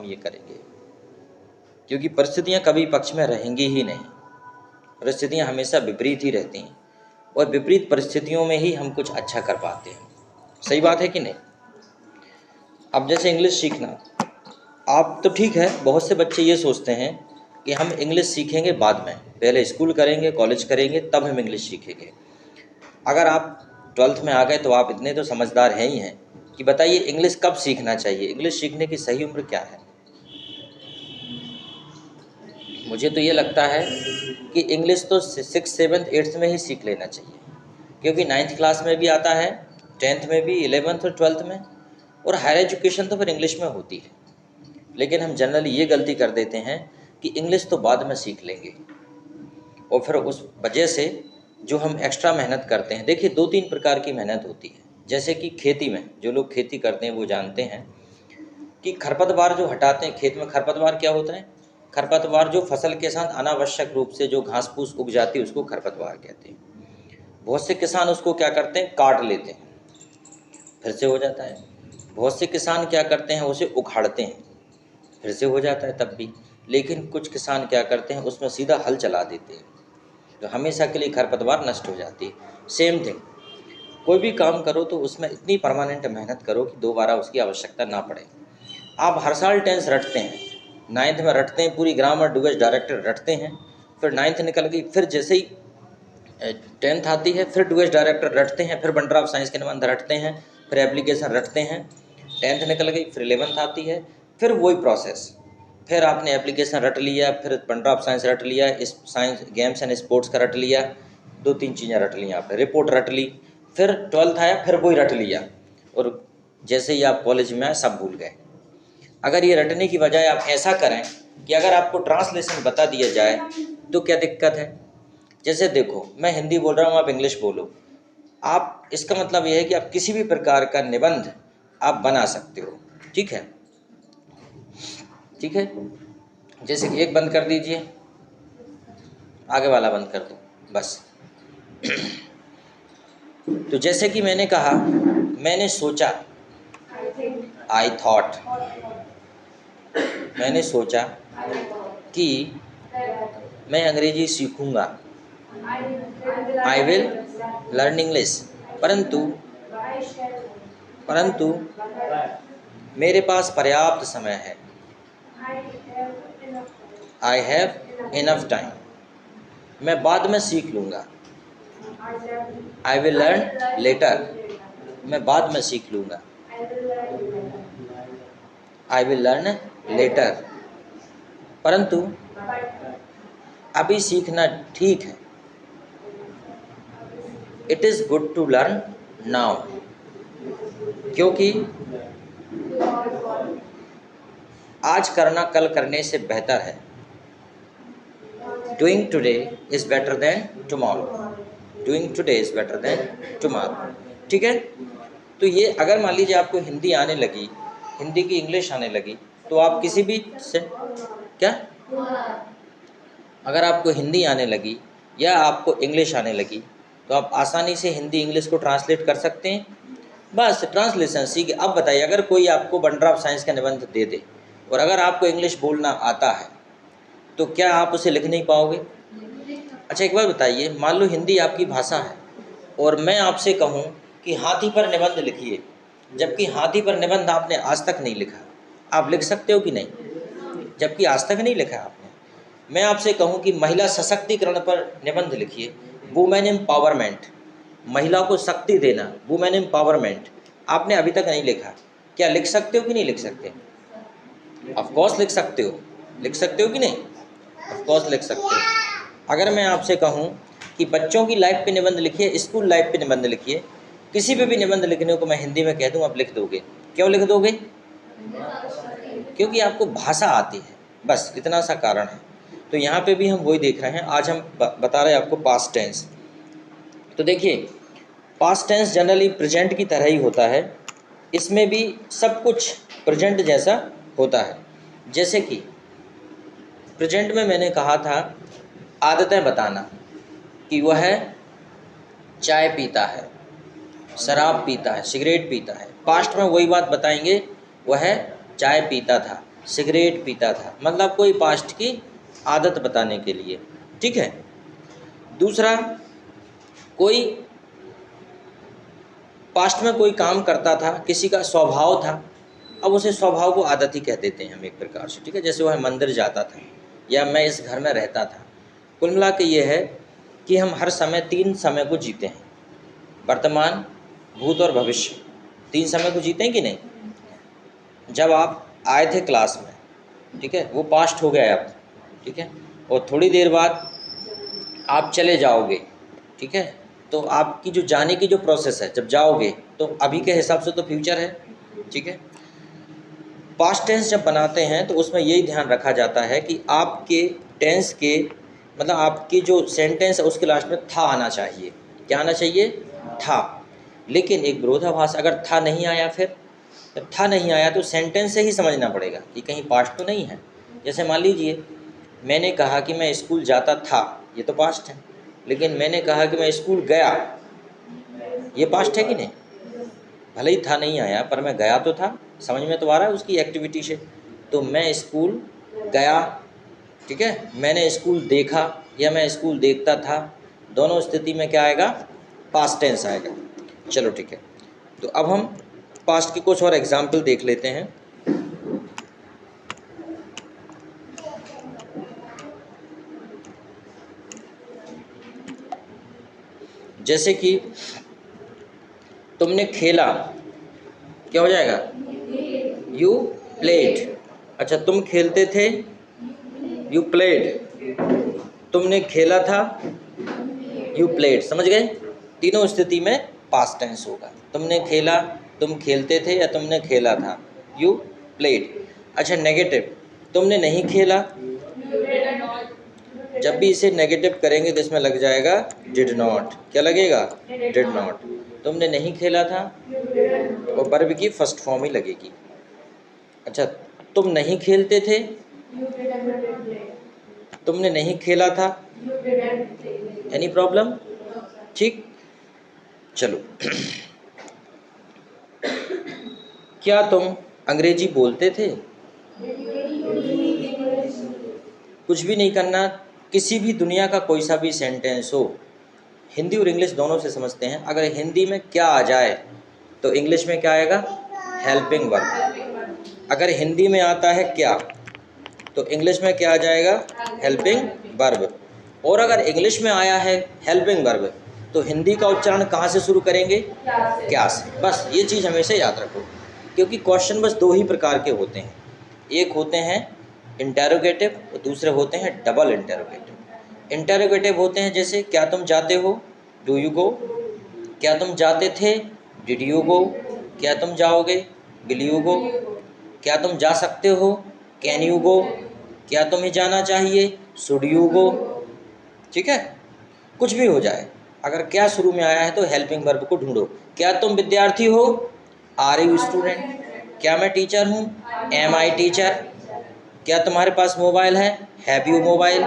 ये करेंगे, क्योंकि परिस्थितियाँ कभी पक्ष में रहेंगी ही नहीं, परिस्थितियाँ हमेशा विपरीत ही रहती हैं, और विपरीत परिस्थितियों में ही हम कुछ अच्छा कर पाते हैं। सही बात है कि नहीं? अब जैसे इंग्लिश सीखना, आप तो ठीक है, बहुत से बच्चे ये सोचते हैं कि हम इंग्लिश सीखेंगे बाद में, पहले स्कूल करेंगे, कॉलेज करेंगे, तब हम इंग्लिश सीखेंगे। अगर आप 12th में आ गए तो आप इतने तो समझदार हैं ही हैं कि बताइए इंग्लिश कब सीखना चाहिए, इंग्लिश सीखने की सही उम्र क्या है? मुझे तो ये लगता है कि इंग्लिश तो 6th 7th 8th में ही सीख लेना चाहिए, क्योंकि 9th क्लास में भी आता है, 10th में भी, 11th और 12th में, और हायर एजुकेशन तो फिर इंग्लिश में होती है। लेकिन हम जनरली ये गलती कर देते हैं कि इंग्लिश तो बाद में सीख लेंगे, और फिर उस वजह से जो हम एक्स्ट्रा मेहनत करते हैं, देखिए 2-3 प्रकार की मेहनत होती है। जैसे कि खेती में जो लोग खेती करते हैं वो जानते हैं कि खरपतवार जो हटाते हैं, खेत में खरपतवार क्या होता है? खरपतवार जो फसल के साथ अनावश्यक रूप से जो घास फूस उग जाती है उसको खरपतवार कहते हैं। बहुत से किसान उसको क्या करते हैं, काट लेते हैं, फिर से हो जाता है। बहुत से किसान क्या करते हैं, उसे उखाड़ते हैं, फिर से हो जाता है तब भी। लेकिन कुछ किसान क्या करते हैं, उसमें सीधा हल चला देते हैं, तो हमेशा के लिए खरपतवार नष्ट हो जाती है। सेम थिंग, कोई भी काम करो तो उसमें इतनी परमानेंट मेहनत करो कि दोबारा उसकी आवश्यकता ना पड़े। आप हर साल टेंस रटते हैं, 9th में रटते हैं, पूरी ग्रामर डुएस डायरेक्टर रटते हैं, फिर 9th निकल गई, फिर जैसे ही 10th आती है फिर डुएस डायरेक्टर रटते हैं, फिर बंडर ऑफ साइंस के निबंध रटते हैं, फिर एप्लीकेशन रटते हैं। 10th निकल गई, फिर 11th आती है, फिर वही प्रोसेस, फिर आपने एप्लीकेशन रट लिया, फिर बंडर ऑफ साइंस रट लिया, इस साइंस गेम्स एंड स्पोर्ट्स का रट लिया, 2-3 चीज़ें रट ली आपने, रिपोर्ट रट ली, फिर 12th आया, फिर वही रट लिया, और जैसे ही आप कॉलेज में आए सब भूल गए। अगर ये रटने की बजाय आप ऐसा करें कि अगर आपको ट्रांसलेशन बता दिया जाए तो क्या दिक्कत है? जैसे देखो, मैं हिंदी बोल रहा हूँ, आप इंग्लिश बोलो, आप, इसका मतलब ये है कि आप किसी भी प्रकार का निबंध आप बना सकते हो। ठीक है, ठीक है। जैसे एक बंद कर दीजिए, आगे वाला बंद कर दो, बस। तो जैसे कि मैंने कहा, मैंने सोचा, आई थॉट, मैंने सोचा कि मैं अंग्रेजी सीखूंगा, आई विल लर्न इंग्लिश, परंतु मेरे पास पर्याप्त समय है, आई हैव इनफ टाइम, मैं बाद में सीख लूँगा, आई विल लर्न लेटर, मैं बाद में सीख लूँगा, आई विल लर्न लेटर, परंतु अभी सीखना ठीक है, it is good to learn now, क्योंकि आज करना कल करने से बेहतर है, doing today is better than tomorrow, doing today is better than tomorrow. ठीक है, तो ये अगर मान लीजिए आपको हिंदी आने लगी, हिंदी की इंग्लिश आने लगी, तो आप किसी भी से क्या, अगर आपको हिंदी आने लगी या आपको इंग्लिश आने लगी तो आप आसानी से हिंदी इंग्लिश को ट्रांसलेट कर सकते हैं, बस ट्रांसलेशन सीखे। अब बताइए, अगर कोई आपको बंडर ऑफ साइंस का निबंध दे दे और अगर आपको इंग्लिश बोलना आता है तो क्या आप उसे लिख नहीं पाओगे? अच्छा एक बात बताइए, मान लो हिंदी आपकी भाषा है और मैं आपसे कहूँ कि हाथी पर निबंध लिखिए, जबकि हाथी पर निबंध आपने आज तक नहीं लिखा, आप लिख सकते हो कि नहीं? जबकि आज तक नहीं लिखा आपने। मैं आपसे कहूँ कि महिला सशक्तिकरण पर निबंध लिखिए, वुमेन एम्पावरमेंट, महिला को शक्ति देना, वुमेन एम्पावरमेंट, आपने अभी तक नहीं लिखा, क्या लिख सकते हो कि नहीं लिख सकते? ऑफ कोर्स लिख सकते हो, लिख सकते हो कि नहीं? ऑफ कोर्स लिख सकते हो। अगर मैं आपसे कहूँ कि बच्चों की लाइफ पे निबंध लिखिए, स्कूल लाइफ पे निबंध लिखिए, किसी पे भी निबंध लिखने को मैं हिंदी में कह दूँ, आप लिख दोगे? क्यों लिख दोगे? क्योंकि आपको भाषा आती है, बस इतना सा कारण है। तो यहाँ पे भी हम वही देख रहे हैं, आज हम बता रहे हैं आपको पास्ट टेंस। तो देखिए, पास्ट टेंस जनरली प्रेजेंट की तरह ही होता है, इसमें भी सब कुछ प्रेजेंट जैसा होता है। जैसे कि प्रेजेंट में मैंने कहा था आदतें बताना कि वह चाय पीता है, शराब पीता है, सिगरेट पीता है, पास्ट में वही बात बताएंगे, वह चाय पीता था। सिगरेट पीता था, मतलब कोई पास्ट की आदत बताने के लिए, ठीक है। दूसरा, कोई पास्ट में कोई काम करता था, किसी का स्वभाव था, अब उसे स्वभाव को आदत ही कह देते हैं हम एक प्रकार से, ठीक है। जैसे वह मंदिर जाता था या मैं इस घर में रहता था। कुल मिला के ये है कि हम हर समय 3 समय को जीते हैं, वर्तमान, भूत और भविष्य। 3 समय को जीते हैं कि नहीं। जब आप आए थे क्लास में, ठीक है, वो पास्ट हो गया अब, ठीक है, और थोड़ी देर बाद आप चले जाओगे, ठीक है, तो आपकी जो जाने की जो प्रोसेस है, जब जाओगे तो अभी के हिसाब से तो फ्यूचर है, ठीक है। पास्ट टेंस जब बनाते हैं तो उसमें यही ध्यान रखा जाता है कि आपके टेंस के मतलब आपकी जो सेंटेंस है उसके लास्ट में था आना चाहिए। क्या आना चाहिए? था। लेकिन एक विरोधाभास, अगर था नहीं आया, फिर जब था नहीं आया तो सेंटेंस से ही समझना पड़ेगा कि कहीं पास्ट तो नहीं है। जैसे मान लीजिए मैंने कहा कि मैं स्कूल जाता था, ये तो पास्ट है। लेकिन मैंने कहा कि मैं स्कूल गया, ये पास्ट है कि नहीं। भले ही था नहीं आया पर मैं गया तो था, समझ में तो आ रहा है उसकी एक्टिविटी से। तो मैं स्कूल गया, ठीक है, मैंने स्कूल देखा या मैं स्कूल देखता था, दोनों स्थिति में क्या आएगा? पास्ट टेंस आएगा। चलो ठीक है, तो अब हम पास्ट के कुछ और एग्जाम्पल देख लेते हैं। जैसे कि तुमने खेला, क्या हो जाएगा? You played. अच्छा, तुम खेलते थे, यू प्लेड। तुमने खेला था, यू प्लेड। समझ गए? तीनों स्थिति में पास्ट टेंस होगा। तुमने खेला, तुम खेलते थे या तुमने खेला था, यू प्लेड। अच्छा, नेगेटिव, तुमने नहीं खेला, जब भी इसे नेगेटिव करेंगे तो इसमें लग जाएगा डिड नॉट। क्या लगेगा? Did not. तुमने नहीं खेला था और वर्ब की फर्स्ट फॉर्म ही लगेगी। अच्छा, तुम नहीं खेलते थे, तुमने नहीं खेला था, एनी प्रॉब्लम? ठीक, चलो। क्या तुम अंग्रेजी बोलते थे? कुछ भी नहीं करना, किसी भी दुनिया का कोई सा भी सेंटेंस हो, हिंदी और इंग्लिश दोनों से समझते हैं। अगर हिंदी में क्या आ जाए तो इंग्लिश में क्या आएगा? Helping verb. अगर हिंदी में आता है क्या तो इंग्लिश में क्या आ जाएगा? Helping verb. और अगर इंग्लिश में आया है हेल्पिंग वर्ब तो हिंदी का उच्चारण कहाँ से शुरू करेंगे? क्या से। बस ये चीज़ हमेशा याद रखो, क्योंकि क्वेश्चन बस 2 ही प्रकार के होते हैं, एक होते हैं इंटेरोगेटिव और दूसरे होते हैं डबल इंटेरोगेटिव। इंटेरोगेटिव होते हैं जैसे क्या तुम जाते हो, डू यू गो। क्या तुम जाते थे, डिड यू गो। क्या तुम जाओगे, विल यू गो। क्या तुम जा सकते हो, कैन यू गो। क्या तुम्हें जाना चाहिए, शुड यू गो। ठीक है, कुछ भी हो जाए, अगर क्या शुरू में आया है तो हेल्पिंग वर्ब को ढूंढो। क्या तुम विद्यार्थी हो, आर यू स्टूडेंट। क्या मैं टीचर हूँ, एम आई टीचर। क्या तुम्हारे पास मोबाइल है, have you mobile.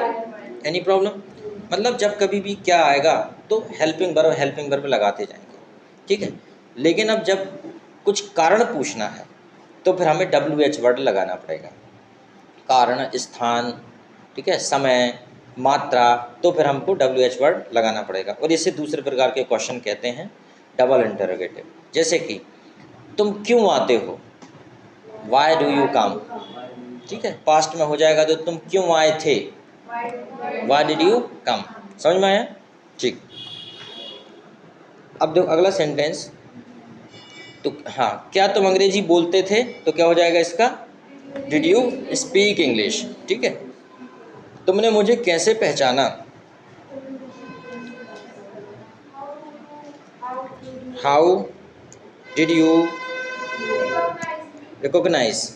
Any problem? मतलब जब कभी भी क्या आएगा तो हेल्पिंग वर्ब लगाते जाएंगे, ठीक है। लेकिन अब जब कुछ कारण पूछना है तो फिर हमें WH वर्ड लगाना पड़ेगा। कारण, स्थान, ठीक है, समय, मात्रा, तो फिर हमको WH वर्ड लगाना पड़ेगा। और इसे दूसरे प्रकार के क्वेश्चन कहते हैं डबल इंटरोगेटिव। जैसे कि तुम क्यों आते हो, वाई डू यू कम। ठीक है, पास्ट में हो जाएगा तो तुम क्यों आए थे, वाई डिड यू कम। समझ में आया? ठीक। अब देखो अगला सेंटेंस, तो हाँ, क्या तुम अंग्रेजी बोलते थे, तो क्या हो जाएगा इसका? Did you speak English. ठीक है, तुमने मुझे कैसे पहचाना, how did you recognise.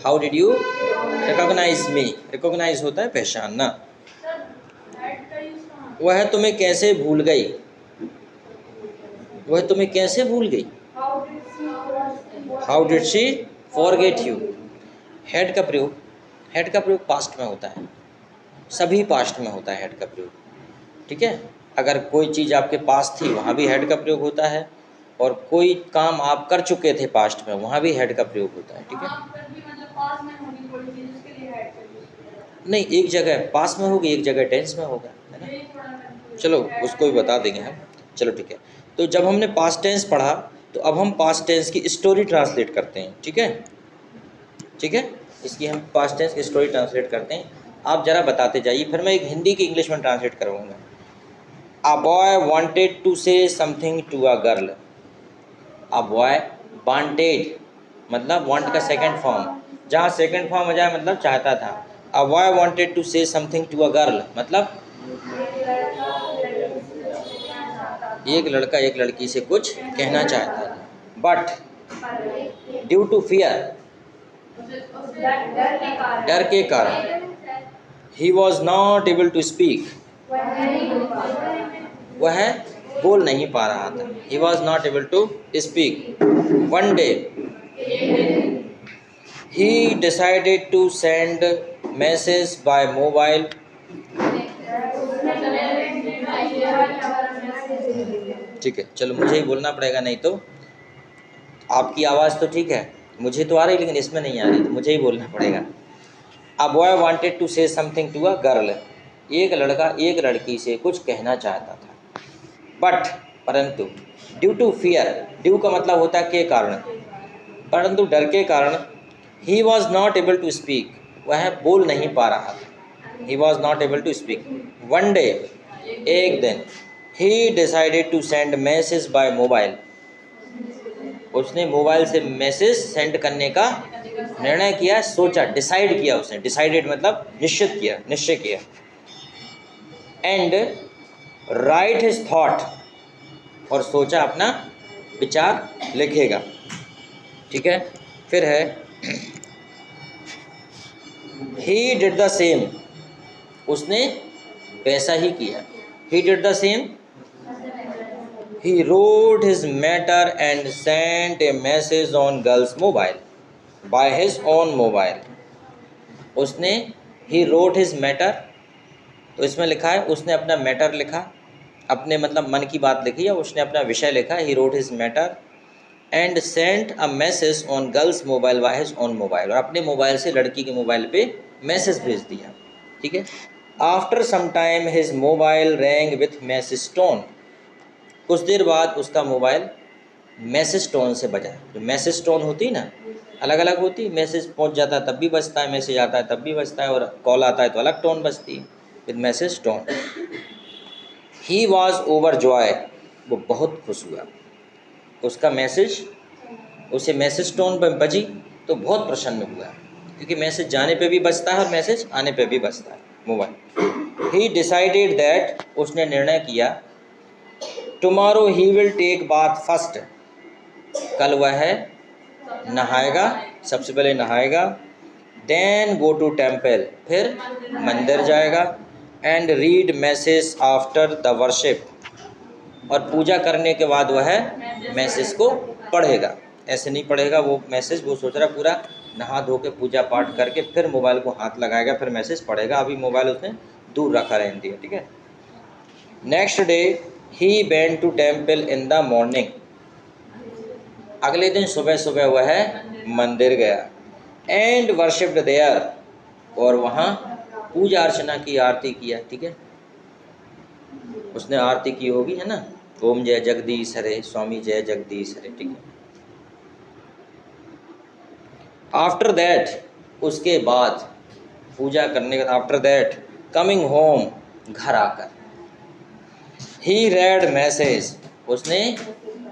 How did you recognise me. Recognise होता है पहचानना। वह तुम्हें कैसे भूल गई, वह तुम्हें कैसे भूल गई। How did she forget you. Head का प्रयोग, हेड का प्रयोग पास्ट में होता है, सभी पास्ट में होता है हेड का प्रयोग, ठीक है। अगर कोई चीज़ आपके पास थी वहाँ भी हेड का प्रयोग होता है, और कोई काम आप कर चुके थे पास्ट में वहाँ भी हेड का प्रयोग होता है, ठीक है। नहीं, एक जगह पास में होगी, एक जगह टेंस में होगा, है ना। चलो उसको भी बता देंगे हम। चलो ठीक है। तो जब हमने पास्ट टेंस पढ़ा तो अब हम पास्ट टेंस की स्टोरी ट्रांसलेट करते हैं। ठीक है, ठीक है, इसकी हम पास्ट टेंस की स्टोरी ट्रांसलेट करते हैं। आप जरा बताते जाइए, फिर मैं एक हिंदी की इंग्लिश में ट्रांसलेट करूँगा। A boy wanted to say something to a girl. A boy wanted मतलब वांट का सेकंड फॉर्म, जहाँ सेकंड फॉर्म हो जाए मतलब चाहता था। A boy wanted to say something to a girl मतलब एक लड़का एक लड़की से कुछ कहना चाहता था, बट ड्यू टू फियर, डर के कारण, he was not able to speak, वह बोल नहीं पा रहा था। He was not able to speak. One day he decided to send message by mobile. ठीक है, चलो मुझे ही बोलना पड़ेगा, नहीं तो आपकी आवाज़ तो ठीक है, मुझे तो आ रही लेकिन इसमें नहीं आ रही, तो मुझे ही बोलना पड़ेगा। A boy wanted to say something to a girl, एक लड़का एक लड़की से कुछ कहना चाहता था, बट परंतु ड्यू टू फियर, ड्यू का मतलब होता है के कारण, परंतु डर के कारण, he was not able to speak, वह बोल नहीं पा रहा था। He was not able to speak. One day एक दिन, he decided to send message by mobile, उसने मोबाइल से मैसेज सेंड करने का निर्णय किया, सोचा, डिसाइड किया उसने। डिसाइडेड मतलब निश्चित किया, निश्चय किया। एंड राइट हिज थॉट, और सोचा अपना विचार लिखेगा। ठीक है, फिर है ही डिड द सेम, उसने वैसा ही किया। He did the same, he wrote his matter and sent a message on girl's mobile by his own mobile। उसने he wrote his matter, तो इसमें लिखा है उसने अपना मैटर लिखा, अपने मतलब मन की बात लिखी, या उसने अपना विषय लिखा। he wrote his matter and sent a message on girl's mobile by his own mobile, और अपने मोबाइल से लड़की के मोबाइल पे मैसेज भेज दिया। ठीक है। After some time his mobile rang with message tone, कुछ देर बाद उसका मोबाइल मैसेज टोन से बजा। जो मैसेज टोन होती है ना, अलग अलग होती है, मैसेज पहुंच जाता है तब भी बजता है, मैसेज आता है तब भी बजता है, और कॉल आता है तो अलग टोन बजती है, with message tone. He was over Joy, वो बहुत खुश हुआ। उसका मैसेज, उसे मैसेज टोन पर बजी तो बहुत प्रसन्न हुआ, क्योंकि मैसेज जाने पे भी बजता है और मैसेज आने पे भी बजता है मोबाइल। ही डिसाइडेड दैट, उसने निर्णय किया, tomorrow he will take bath first, कल वह नहाएगा, सबसे पहले नहाएगा। देन गो टू टेम्पल, फिर मंदिर जाएगा। And read message after the worship, और पूजा करने के बाद वह मैसेज को पढ़ेगा। ऐसे नहीं पढ़ेगा वो मैसेज, वो सोच रहा पूरा नहा धो के पूजा पाठ करके फिर मोबाइल को हाथ लगाएगा, फिर मैसेज पढ़ेगा। अभी मोबाइल उसने दूर रखा रहने दिया। ठीक है। Next day he went to temple in the morning, अगले दिन सुबह सुबह वह मंदिर गया। एंड वर्शिप्ड देयर, और वहाँ पूजा अर्चना की, आरती किया। ठीक है, उसने आरती की होगी, है ना, ओम जय जगदीश हरे, स्वामी जय जगदीश हरे। ठीक है। आफ्टर दैट, उसके बाद पूजा करने के, आफ्टर दैट कमिंग होम, घर आकर, ही रेड मैसेज, उसने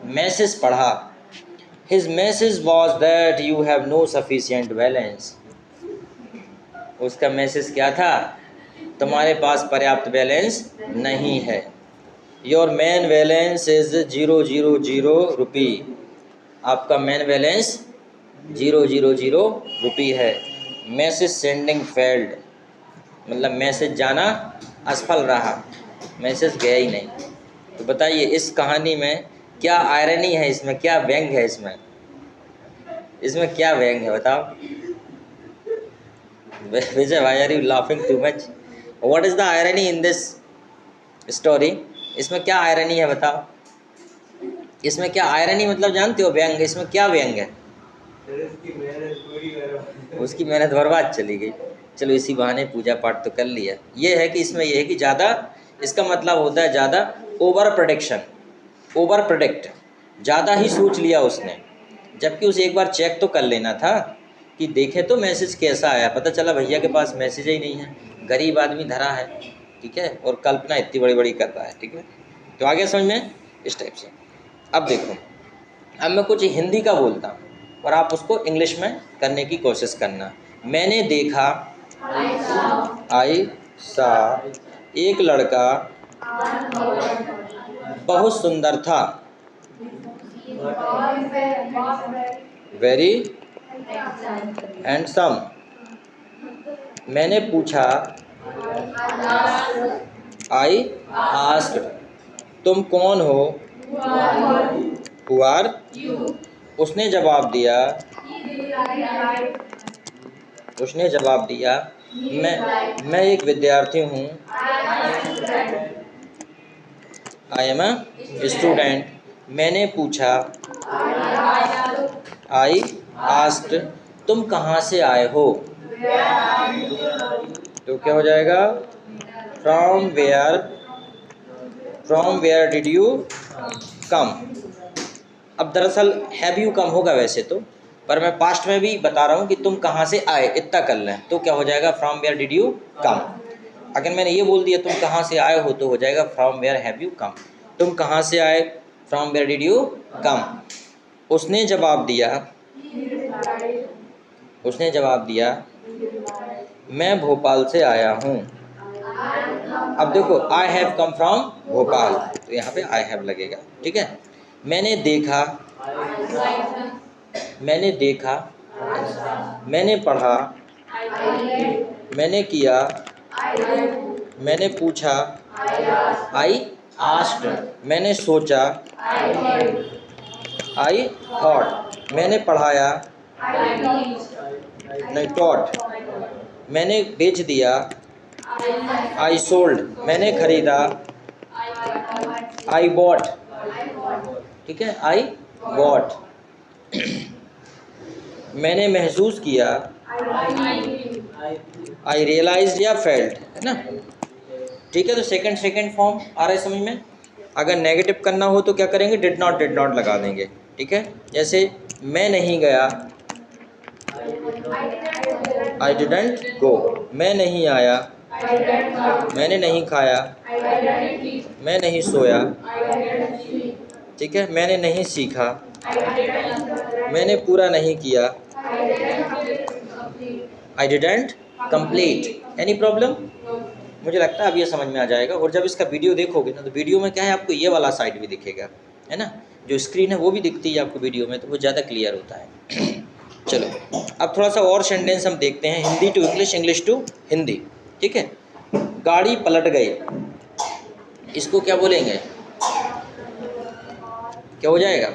मैसेज पढ़ा। His message was that you have no sufficient balance, उसका मैसेज क्या था, तुम्हारे पास पर्याप्त बैलेंस नहीं है। Your main balance is 000 rupee, आपका मेन बैलेंस 000 रुपी है। मैसेज सेंडिंग फेल्ड, मतलब मैसेज जाना असफल रहा, मैसेज गया ही नहीं। तो बताइए इस कहानी में क्या आयरनी है, इसमें क्या व्यंग है, इसमें क्या व्यंग है, बताओ। Vijay, why are you laughing too much? What is the irony in this story? इसमें क्या आयरनी है बताओ। इसमें क्या आयरनी मतलब जानते हो, व्यंग, इसमें क्या व्यंग है? उसकी मेहनत बर्बाद चली गई। चलो इसी बहाने पूजा पाठ तो कर लिया। ये है कि इसमें यह है कि ज़्यादा, इसका मतलब होता है ज़्यादा ओवर प्रोडक्शन, ओवर प्रोडक्ट, ज़्यादा ही सोच लिया उसने, जबकि उसे एक बार चेक तो कर लेना था कि देखे तो मैसेज कैसा आया। पता चला भैया के पास मैसेज ही नहीं है, गरीब आदमी धरा है, ठीक है, और कल्पना इतनी बड़ी बड़ी कर रहा है, ठीक है। तो आगे समझ में इस टाइप से। अब देखो, अब मैं कुछ हिंदी का बोलता हूँ और आप उसको इंग्लिश में करने की कोशिश करना। मैंने देखा, आई सा, एक लड़का बहुत सुंदर था, वेरी हैंडसम। मैंने पूछा, आई आस्क्ड, तुम कौन हो, हु आर यू। उसने जवाब दिया, उसने जवाब दिया, मैं एक विद्यार्थी हूँ, आई एम अ स्टूडेंट। मैंने पूछा, आई आस्क्ड, तुम कहाँ से आए हो, तो क्या हो जाएगा, from where did you come. अब दरअसल हैव यू कम होगा वैसे तो, पर मैं पास्ट में भी बता रहा हूँ कि तुम कहाँ से आए, इतना कर लें, तो क्या हो जाएगा, from where did you come. अगर मैंने ये बोल दिया तुम कहाँ से आए हो, तो हो जाएगा from where have you come. तुम कहाँ से आए, from where did you come. उसने जवाब दिया, उसने जवाब दिया, मैं भोपाल से आया हूँ। अब देखो, I have come from Bhopal, तो यहाँ पे आई हैव लगेगा, ठीक है। मैंने देखा, मैंने देखा, मैंने पढ़ा, मैंने किया, मैंने पूछा, आई आस्क्ड, मैंने सोचा, आई थॉट, मैंने पढ़ाया, नहीं टॉट, मैंने बेच दिया, आई सोल्ड, मैंने खरीदा, आई बॉट, ठीक है, आई बॉट। मैंने महसूस किया, आई रियलाइज्ड या फेल्ट, है ना, ठीक है। तो सेकंड फॉर्म आ रहा है समझ में। अगर नेगेटिव करना हो तो क्या करेंगे, डिड नॉट लगा देंगे, ठीक है। जैसे मैं नहीं गया, आई डिडंट गो, मैं नहीं आया, मैंने नहीं खाया, मैं नहीं सोया, ठीक है। मैंने नहीं सीखा, मैंने पूरा नहीं किया, I didn't complete. Any problem? मुझे लगता है अब ये समझ में आ जाएगा। और जब इसका वीडियो देखोगे ना, तो वीडियो में क्या है, आपको ये वाला साइड भी दिखेगा, है ना, जो स्क्रीन है वो भी दिखती है आपको वीडियो में, तो वो ज़्यादा क्लियर होता है। चलो अब थोड़ा सा और सेंटेंस हम देखते हैं, Hindi to English, English to Hindi, ठीक है। गाड़ी पलट गई, इसको क्या बोलेंगे, क्या हो जाएगा,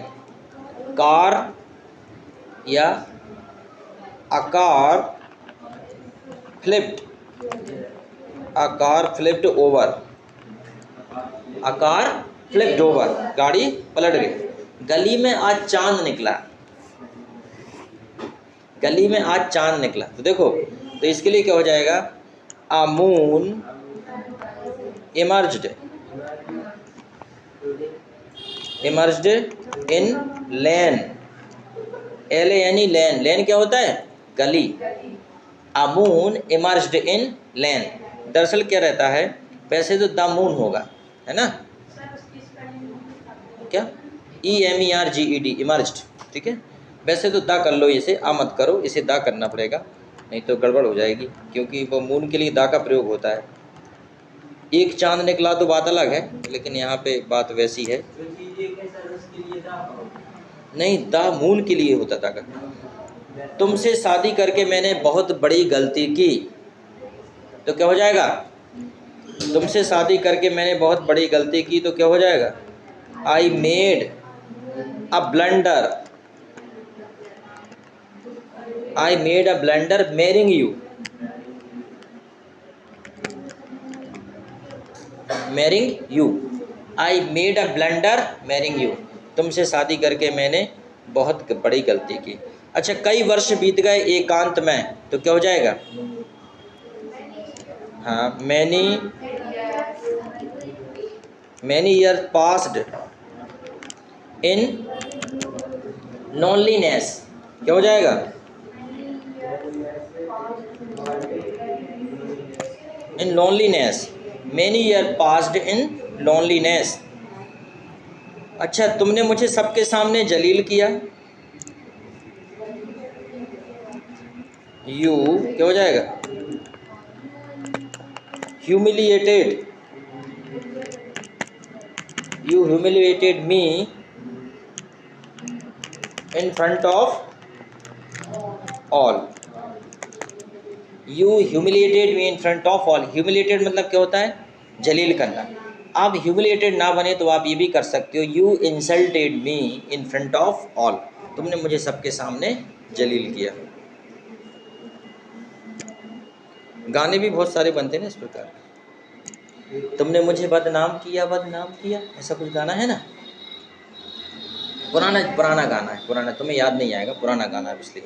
कार या अकार फ्लिप्ड, अकार फ्लिप्ड ओवर, अकार फ्लिप्ड ओवर, गाड़ी पलट गई। गली में आज चांद निकला, गली में आज चांद निकला, तो देखो, तो इसके लिए क्या हो जाएगा, a moon emerged, emerged in lane, LANE लेन, लेन क्या होता है, गली। अ मून इमर्ज्ड इन लेन, दरअसल क्या रहता है, वैसे तो द मून होगा, है ना, क्या, EMERGED, इमर्ज्ड, ठीक है। वैसे तो दा कर लो, इसे आ मत करो, इसे दा करना पड़ेगा, नहीं तो गड़बड़ हो जाएगी, क्योंकि वो मून के लिए दा का प्रयोग होता है। एक चांद निकला तो बात अलग है, लेकिन यहाँ पे बात वैसी है, नहीं, दा मून के लिए होता था का। तुमसे शादी करके मैंने बहुत बड़ी गलती की, तो क्या हो जाएगा, तुमसे शादी करके मैंने बहुत बड़ी गलती की, तो क्या हो जाएगा, I made a blunder, I made a blunder marrying you, marrying you, I made a blunder marrying you, तुमसे शादी करके मैंने बहुत बड़ी गलती की। अच्छा, कई वर्ष बीत गए एकांत में, तो क्या हो जाएगा, हाँ, many year passed in loneliness, क्या हो जाएगा? In loneliness, many year passed in loneliness. अच्छा, तुमने मुझे सबके सामने जलील किया, यू क्या हो जाएगा? Humiliated, you humiliated me in front of all, you humiliated me in front of all. Humiliated मतलब क्या होता है? जलील करना। आप ह्यूमिलिएटेड ना बने तो आप ये भी कर सकते हो, you insulted me in front of all, तुमने मुझे सबके सामने जलील किया। गाने भी बहुत सारे बनते हैं ना इस प्रकार, तुमने मुझे बदनाम किया, बदनाम किया, ऐसा कुछ गाना है ना, पुराना गाना है, पुराना, तुम्हें याद नहीं आएगा, पुराना गाना है इसलिए।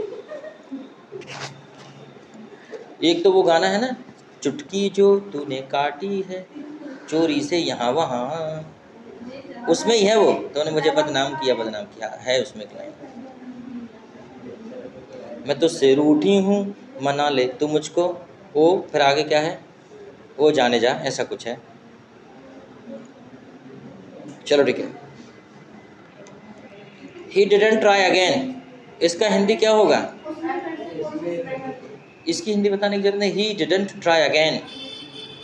एक तो वो गाना है ना, चुटकी जो तूने काटी है चोरी से यहाँ वहाँ, उसमें ही है वो, तूने मुझे बदनाम किया है उसमें क्लाइन। मैं तो से रूठी हूँ मना ले तू मुझको, वो फिर आगे क्या है, वो जाने जा, ऐसा कुछ है। चलो ठीक है। ही डिडंट ट्राई अगेन, इसका हिंदी क्या होगा? इसकी हिंदी बताने की जरूरत नहीं, ही डिडंट ट्राई अगेन,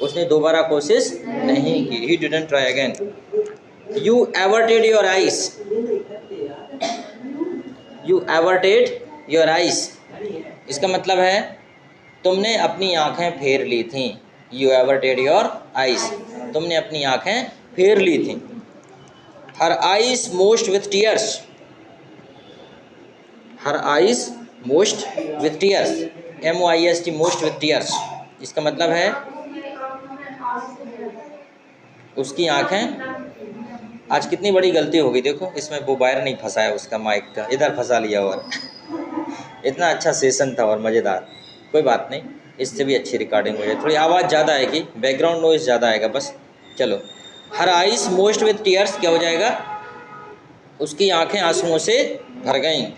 उसने दोबारा कोशिश नहीं की, he didn't try again. You averted your eyes, you averted your eyes, इसका मतलब है तुमने अपनी आंखें फेर ली थीं, यू एवर्टेड योर आइज, तुमने अपनी आंखें फेर ली थीं। Her eyes most with tears, her eyes most with tears, MOIST most with tears, इसका मतलब है उसकी आंखें, आज कितनी बड़ी गलती हो गई देखो, इसमें वो वायर नहीं फंसा है उसका माइक का, इधर फंसा लिया और इतना अच्छा सेशन था और मज़ेदार। कोई बात नहीं, इससे भी अच्छी रिकॉर्डिंग हो जाए, थोड़ी आवाज़ ज़्यादा आएगी, बैकग्राउंड नॉइज़ ज़्यादा आएगा बस। चलो, her eyes most with tears क्या हो जाएगा? उसकी आंखें आंसुओं से भर गईं।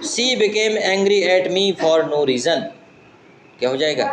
She became angry at me for no reason, क्या हो जाएगा?